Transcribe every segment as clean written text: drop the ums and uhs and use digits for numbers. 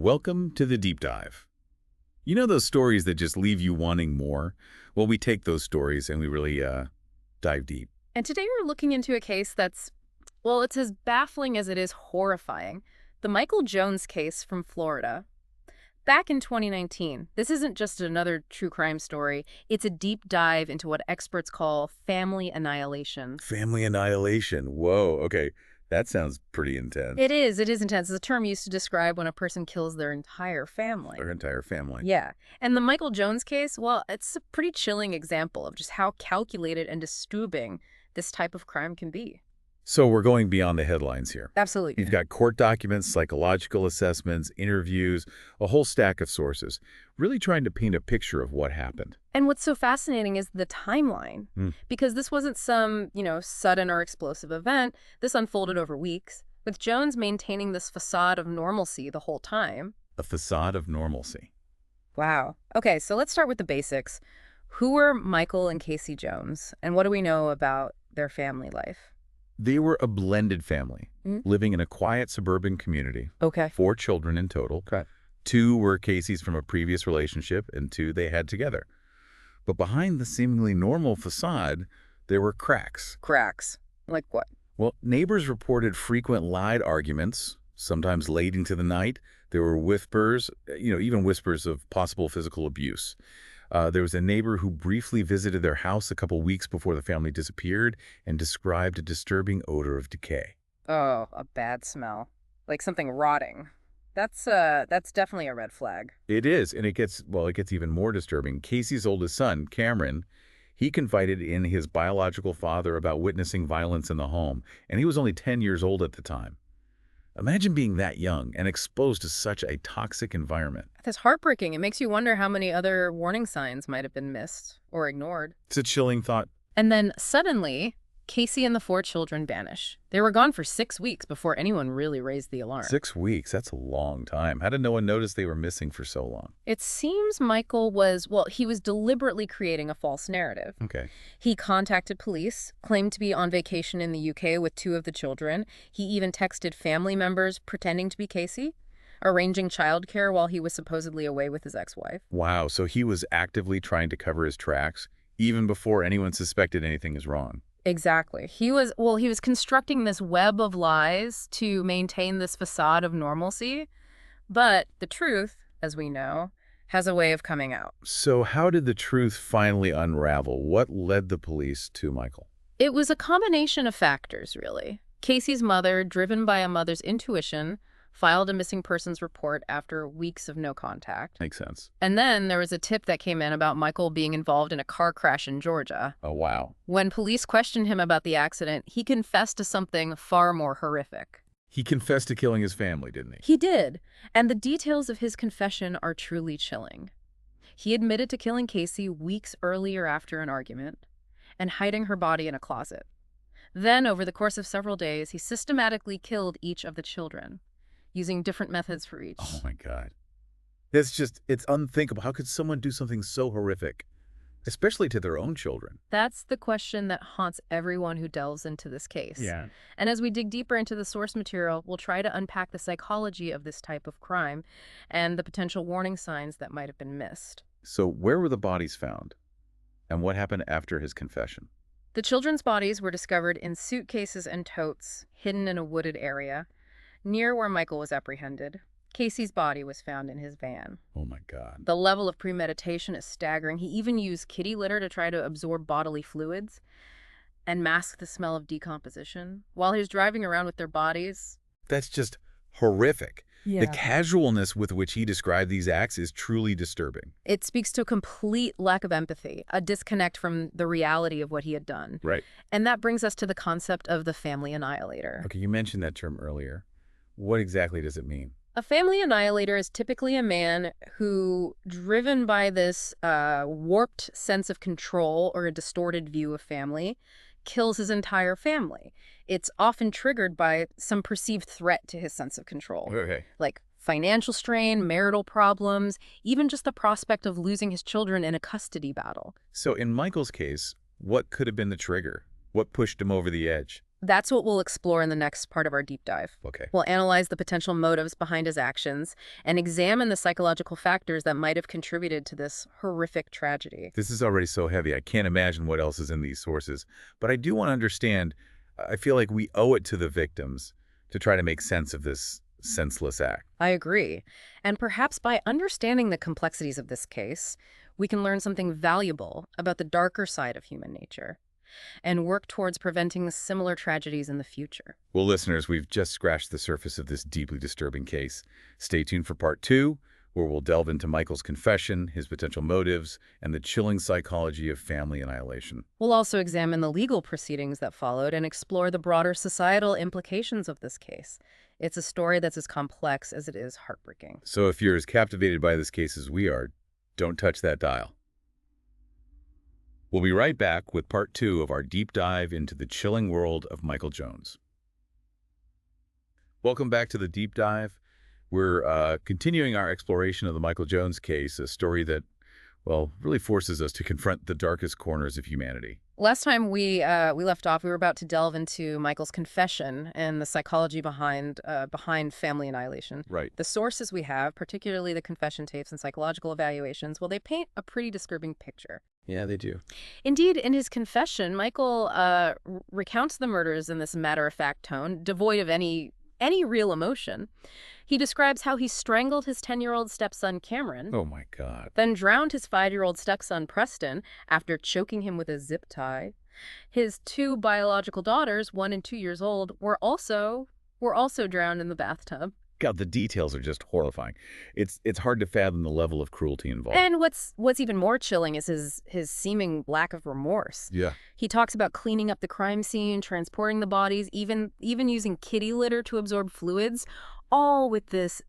Welcome to the Deep Dive. You know those stories that just leave you wanting more? Well, we take those stories and we really dive deep. And today we're looking into a case that's, well, it's as baffling as it is horrifying. The Michael Jones case from Florida. Back in 2019, this isn't just another true crime story. It's a deep dive into what experts call family annihilation. Family annihilation. Whoa, okay. That sounds pretty intense. It is intense. It's a term used to describe when a person kills their entire family. Their entire family. Yeah. And the Michael Jones case, well, it's a pretty chilling example of just how calculated and disturbing this type of crime can be. So we're going beyond the headlines here. Absolutely. You've got court documents, psychological assessments, interviews, a whole stack of sources, really trying to paint a picture of what happened. And what's so fascinating is the timeline, because this wasn't some, sudden or explosive event. This unfolded over weeks, with Jones maintaining this facade of normalcy the whole time. A facade of normalcy. Wow. Okay, so let's start with the basics. Who were Michael and Casey Jones, and what do we know about their family life? They were a blended family, living in a quiet suburban community. Okay. 4 children in total. Correct. 2 were Casey's from a previous relationship, and 2 they had together. But behind the seemingly normal facade, there were cracks. Cracks? Like what? Well, neighbors reported frequent loud arguments, sometimes late into the night. There were whispers, even whispers of possible physical abuse. There was a neighbor who briefly visited their house a couple weeks before the family disappeared and described a disturbing odor of decay. Oh, a bad smell. Like something rotting. That's definitely a red flag. It is, and it gets even more disturbing. Casey's oldest son, Cameron, he confided in his biological father about witnessing violence in the home, and he was only 10 years old at the time. Imagine being that young and exposed to such a toxic environment. That's heartbreaking. It makes you wonder how many other warning signs might have been missed or ignored. It's a chilling thought. And then suddenly, Casey and the 4 children vanish. They were gone for 6 weeks before anyone really raised the alarm. 6 weeks, that's a long time. How did no one notice they were missing for so long? It seems Michael was deliberately creating a false narrative. Okay. He contacted police, claimed to be on vacation in the UK with 2 of the children. He even texted family members pretending to be Casey, arranging childcare while he was supposedly away with his ex-wife. Wow, so he was actively trying to cover his tracks, even before anyone suspected anything is wrong. Exactly. He was constructing this web of lies to maintain this facade of normalcy. But the truth, as we know, has a way of coming out. So how did the truth finally unravel? What led the police to Michael? It was a combination of factors, really. Casey's mother, driven by a mother's intuition, filed a missing persons report after weeks of no contact. Makes sense. And then there was a tip that came in about Michael being involved in a car crash in Georgia. Oh, wow. When police questioned him about the accident, he confessed to something far more horrific. He confessed to killing his family, didn't he? He did, and the details of his confession are truly chilling. He admitted to killing Casey weeks earlier after an argument and hiding her body in a closet. Then, over the course of several days, he systematically killed each of the children, using different methods for each. Oh, my God. It's unthinkable. How could someone do something so horrific, especially to their own children? That's the question that haunts everyone who delves into this case. Yeah. And as we dig deeper into the source material, we'll try to unpack the psychology of this type of crime and the potential warning signs that might have been missed. So where were the bodies found? And what happened after his confession? The children's bodies were discovered in suitcases and totes, hidden in a wooded area, near where Michael was apprehended. Casey's body was found in his van. Oh, my God. The level of premeditation is staggering. He even used kitty litter to try to absorb bodily fluids and mask the smell of decomposition while he was driving around with their bodies. That's just horrific. Yeah. The casualness with which he described these acts is truly disturbing. It speaks to a complete lack of empathy, a disconnect from the reality of what he had done. Right. And that brings us to the concept of the family annihilator. Okay, you mentioned that term earlier. What exactly does it mean? A family annihilator is typically a man who, driven by this warped sense of control or a distorted view of family, kills his entire family. It's often triggered by some perceived threat to his sense of control. Okay. Like financial strain, marital problems, even just the prospect of losing his children in a custody battle. So in Michael's case, what could have been the trigger? What pushed him over the edge? That's what we'll explore in the next part of our deep dive. Okay. We'll analyze the potential motives behind his actions and examine the psychological factors that might have contributed to this horrific tragedy. This is already so heavy. I can't imagine what else is in these sources. But I do want to understand, I feel like we owe it to the victims to try to make sense of this senseless act. I agree. And perhaps by understanding the complexities of this case, we can learn something valuable about the darker side of human nature and work towards preventing similar tragedies in the future. Well, listeners, we've just scratched the surface of this deeply disturbing case. Stay tuned for part 2, where we'll delve into Michael's confession, his potential motives, and the chilling psychology of family annihilation. We'll also examine the legal proceedings that followed and explore the broader societal implications of this case. It's a story that's as complex as it is heartbreaking. So if you're as captivated by this case as we are, don't touch that dial. We'll be right back with part 2 of our deep dive into the chilling world of Michael Jones. Welcome back to the deep dive. We're continuing our exploration of the Michael Jones case, a story that, well, really forces us to confront the darkest corners of humanity. Last time we left off, we were about to delve into Michael's confession and the psychology behind family annihilation. Right. The sources we have, particularly the confession tapes and psychological evaluations, well, they paint a pretty disturbing picture. Yeah, they do. Indeed, in his confession, Michael recounts the murders in this matter-of-fact tone, devoid of any real emotion. He describes how he strangled his 10-year-old stepson, Cameron, Oh, my God. then drowned his 5-year-old stepson, Preston, after choking him with a zip tie. His 2 biological daughters, 1 and 2 years old, were also drowned in the bathtub. God, the details are just horrifying. It's hard to fathom the level of cruelty involved. And what's even more chilling is his seeming lack of remorse. Yeah. He talks about cleaning up the crime scene, transporting the bodies, even using kitty litter to absorb fluids, all with this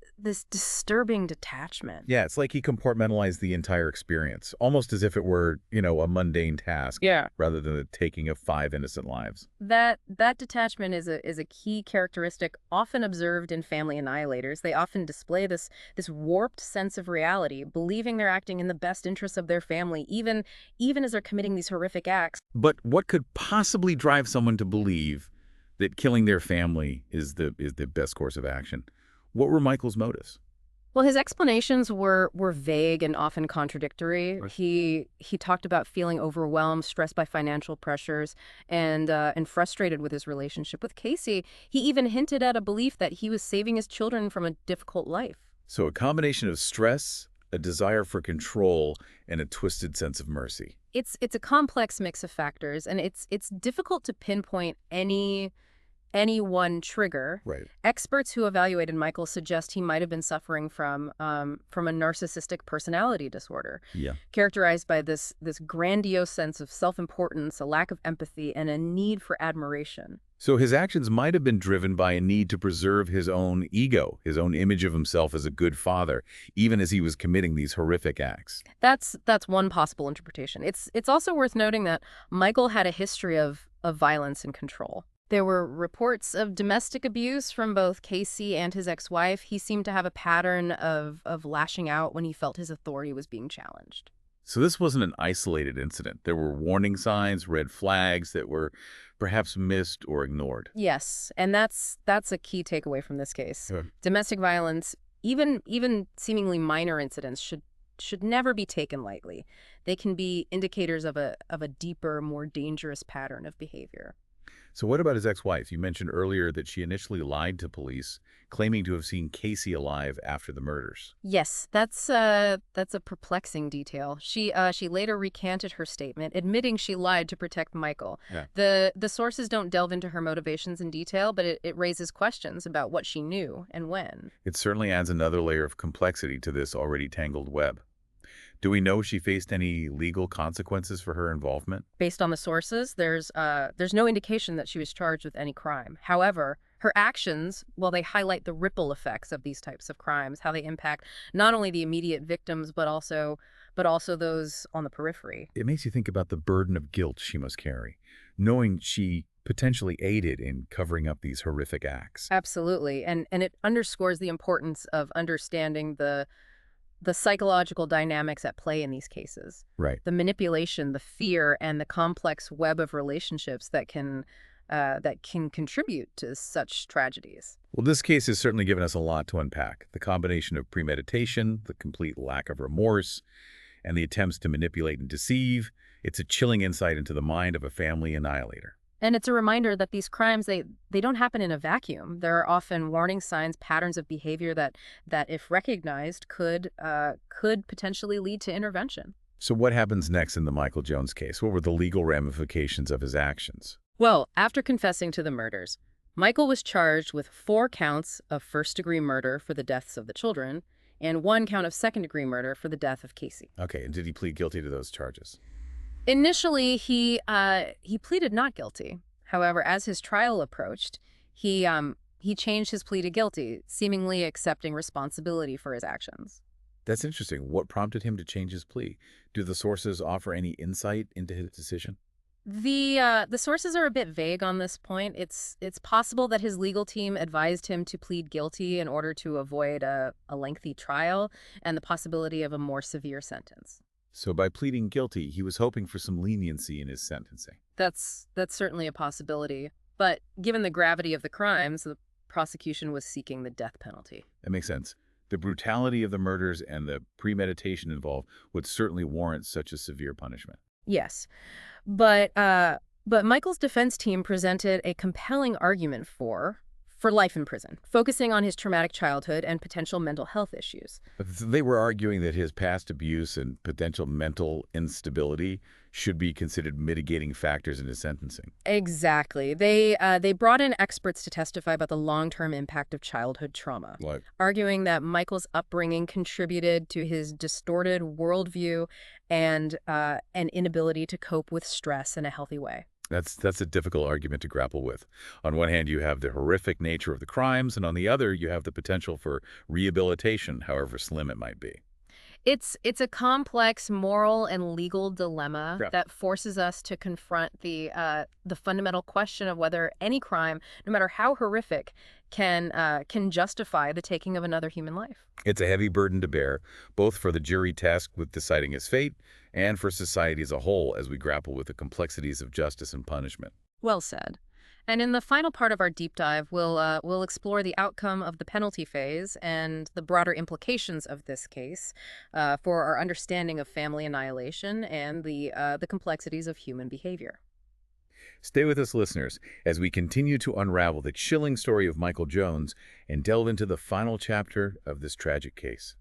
disturbing detachment. Yeah, it's like he compartmentalized the entire experience, almost as if it were, a mundane task. Yeah. Rather than the taking of 5 innocent lives. That detachment is a key characteristic often observed in family annihilators. They often display this warped sense of reality, believing they're acting in the best interests of their family, even as they're committing these horrific acts. But what could possibly drive someone to believe that killing their family is the best course of action? What were Michael's motives? Well, his explanations were vague and often contradictory. Right. He talked about feeling overwhelmed, stressed by financial pressures, and frustrated with his relationship with Casey. He even hinted at a belief that he was saving his children from a difficult life. So a combination of stress, a desire for control, and a twisted sense of mercy. It's a complex mix of factors, and it's difficult to pinpoint any one trigger. Right. Experts who evaluated Michael suggest he might have been suffering from a narcissistic personality disorder, Yeah. characterized by this grandiose sense of self-importance, a lack of empathy, and a need for admiration. So his actions might have been driven by a need to preserve his own ego, his own image of himself as a good father, even as he was committing these horrific acts. That's one possible interpretation. It's also worth noting that Michael had a history of violence and control. There were reports of domestic abuse from both Casey and his ex-wife. He seemed to have a pattern of lashing out when he felt his authority was being challenged. So this wasn't an isolated incident. There were warning signs, red flags that were perhaps missed or ignored. Yes, and that's a key takeaway from this case. Sure. Domestic violence, even seemingly minor incidents, should never be taken lightly. They can be indicators of a deeper, more dangerous pattern of behavior. So what about his ex-wife? You mentioned earlier that she initially lied to police, claiming to have seen Casey alive after the murders. Yes, that's a perplexing detail. She later recanted her statement, admitting she lied to protect Michael. Yeah. The sources don't delve into her motivations in detail, but it raises questions about what she knew and when. It certainly adds another layer of complexity to this already tangled web. Do we know if she faced any legal consequences for her involvement? Based on the sources, there's no indication that she was charged with any crime. However, her actions, well, they highlight the ripple effects of these types of crimes, how they impact not only the immediate victims, but also those on the periphery. It makes you think about the burden of guilt she must carry, knowing she potentially aided in covering up these horrific acts. Absolutely. And it underscores the importance of understanding the psychological dynamics at play in these cases. Right. The manipulation, the fear, and the complex web of relationships that can that can contribute to such tragedies. Well, this case has certainly given us a lot to unpack. The combination of premeditation, the complete lack of remorse, and the attempts to manipulate and deceive. It's a chilling insight into the mind of a family annihilator. And it's a reminder that these crimes, they don't happen in a vacuum. There are often warning signs, patterns of behavior that if recognized, could potentially lead to intervention. So what happens next in the Michael Jones case? What were the legal ramifications of his actions? Well, after confessing to the murders, Michael was charged with 4 counts of first-degree murder for the deaths of the children and 1 count of second-degree murder for the death of Casey. Okay, and did he plead guilty to those charges? Initially, he pleaded not guilty. However, as his trial approached, he changed his plea to guilty, seemingly accepting responsibility for his actions. That's interesting. What prompted him to change his plea? Do the sources offer any insight into his decision? The sources are a bit vague on this point. It's possible that his legal team advised him to plead guilty in order to avoid a lengthy trial and the possibility of a more severe sentence. So by pleading guilty, he was hoping for some leniency in his sentencing. That's certainly a possibility. But given the gravity of the crimes, the prosecution was seeking the death penalty. That makes sense. The brutality of the murders and the premeditation involved would certainly warrant such a severe punishment. Yes. But Michael's defense team presented a compelling argument for life in prison, focusing on his traumatic childhood and potential mental health issues. But they were arguing that his past abuse and potential mental instability should be considered mitigating factors in his sentencing. Exactly. They brought in experts to testify about the long-term impact of childhood trauma, Like, arguing that Michael's upbringing contributed to his distorted worldview and an inability to cope with stress in a healthy way. that's a difficult argument to grapple with. On one hand, you have the horrific nature of the crimes, and on the other, you have the potential for rehabilitation, however slim it might be. It's a complex moral and legal dilemma Yeah. that forces us to confront the fundamental question of whether any crime, no matter how horrific, can justify the taking of another human life. It's a heavy burden to bear, both for the jury tasked with deciding his fate and for society as a whole as we grapple with the complexities of justice and punishment. Well said. And in the final part of our deep dive, we'll explore the outcome of the penalty phase and the broader implications of this case for our understanding of family annihilation and the complexities of human behavior. Stay with us, listeners, as we continue to unravel the chilling story of Michael Jones and delve into the final chapter of this tragic case.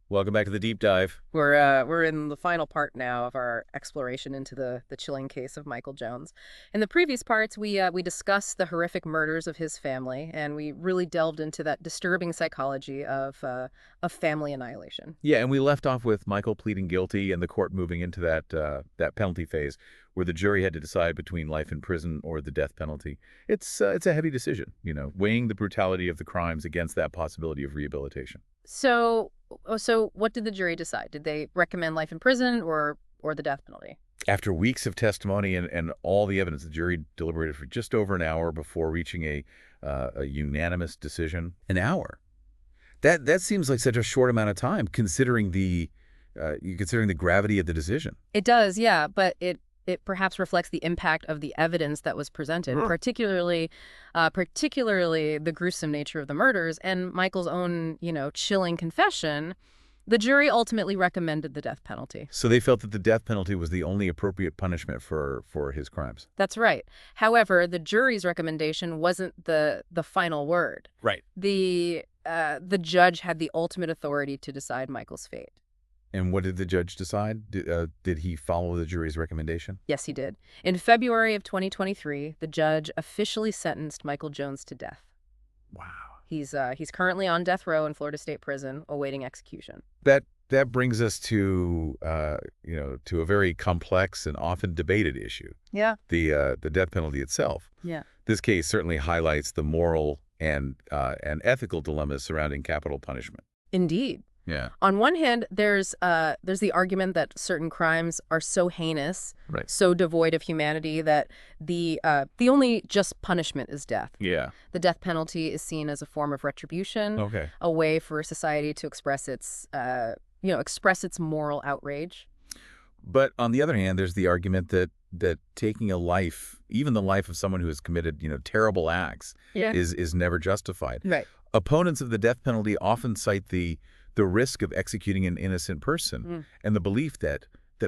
Welcome back to the Deep Dive. We're in the final part now of our exploration into the chilling case of Michael Jones. In the previous parts, we discussed the horrific murders of his family, and we really delved into that disturbing psychology of family annihilation. Yeah, and we left off with Michael pleading guilty and the court moving into that penalty phase where the jury had to decide between life in prison or the death penalty. It's a heavy decision, weighing the brutality of the crimes against that possibility of rehabilitation. So what did the jury decide? Did they recommend life in prison or the death penalty? After weeks of testimony and all the evidence, the jury deliberated for just over an hour before reaching a unanimous decision. An hour. That seems like such a short amount of time, considering the gravity of the decision. It does, yeah, but it perhaps reflects the impact of the evidence that was presented, particularly the gruesome nature of the murders and Michael's own, chilling confession. The jury ultimately recommended the death penalty. So they felt that the death penalty was the only appropriate punishment for his crimes. That's right. However, the jury's recommendation wasn't the final word. Right. The judge had the ultimate authority to decide Michael's fate. And what did the judge decide? Did he follow the jury's recommendation? Yes, he did. In February of 2023, the judge officially sentenced Michael Jones to death. Wow. He's currently on death row in Florida State Prison, awaiting execution. That brings us to to a very complex and often debated issue. Yeah. The death penalty itself. Yeah. This case certainly highlights the moral and ethical dilemmas surrounding capital punishment. Indeed. Yeah. On one hand, there's the argument that certain crimes are so heinous, Right. so devoid of humanity that the only just punishment is death. Yeah. The death penalty is seen as a form of retribution, Okay. a way for society to express its moral outrage. But on the other hand, there's the argument that that taking a life, even the life of someone who has committed, terrible acts, Yeah. is never justified. Right. Opponents of the death penalty often cite the risk of executing an innocent person Mm. and the belief that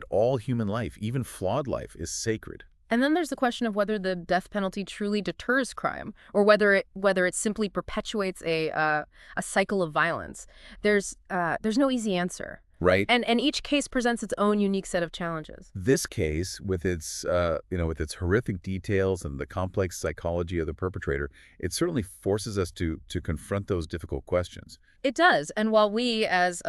all human life, even flawed life, is sacred. And then there's the question of whether the death penalty truly deters crime, or whether it simply perpetuates a cycle of violence. There's no easy answer, Right? and each case presents its own unique set of challenges. This case, with its with its horrific details and the complex psychology of the perpetrator, it certainly forces us to confront those difficult questions. It does, and while we as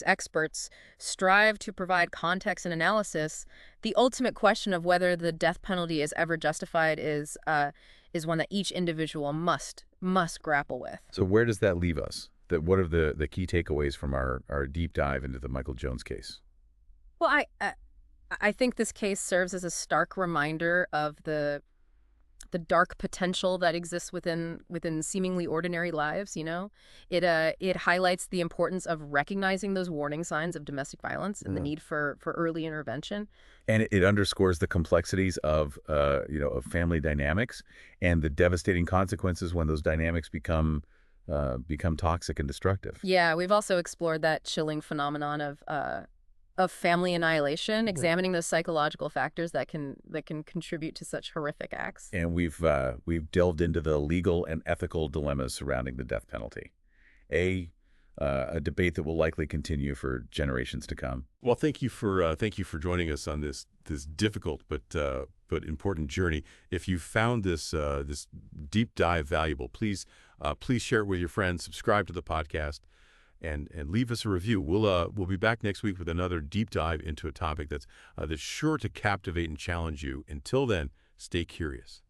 experts strive to provide context and analysis, the ultimate question of whether the death penalty is ever justified is one that each individual must grapple with. So where does that leave us? What are the key takeaways from our deep dive into the Michael Jones case? Well, I think this case serves as a stark reminder of the dark potential that exists within seemingly ordinary lives. It highlights the importance of recognizing those warning signs of domestic violence and the need for early intervention. And it underscores the complexities of family dynamics and the devastating consequences when those dynamics become toxic and destructive. Yeah, we've also explored that chilling phenomenon of family annihilation, examining those psychological factors that can contribute to such horrific acts. And we've delved into the legal and ethical dilemmas surrounding the death penalty, a debate that will likely continue for generations to come. Well, thank you for joining us on this difficult but important journey. If you found this deep dive valuable, please share it with your friends, subscribe to the podcast, and leave us a review. We'll be back next week with another deep dive into a topic that's sure to captivate and challenge you. Until then, stay curious.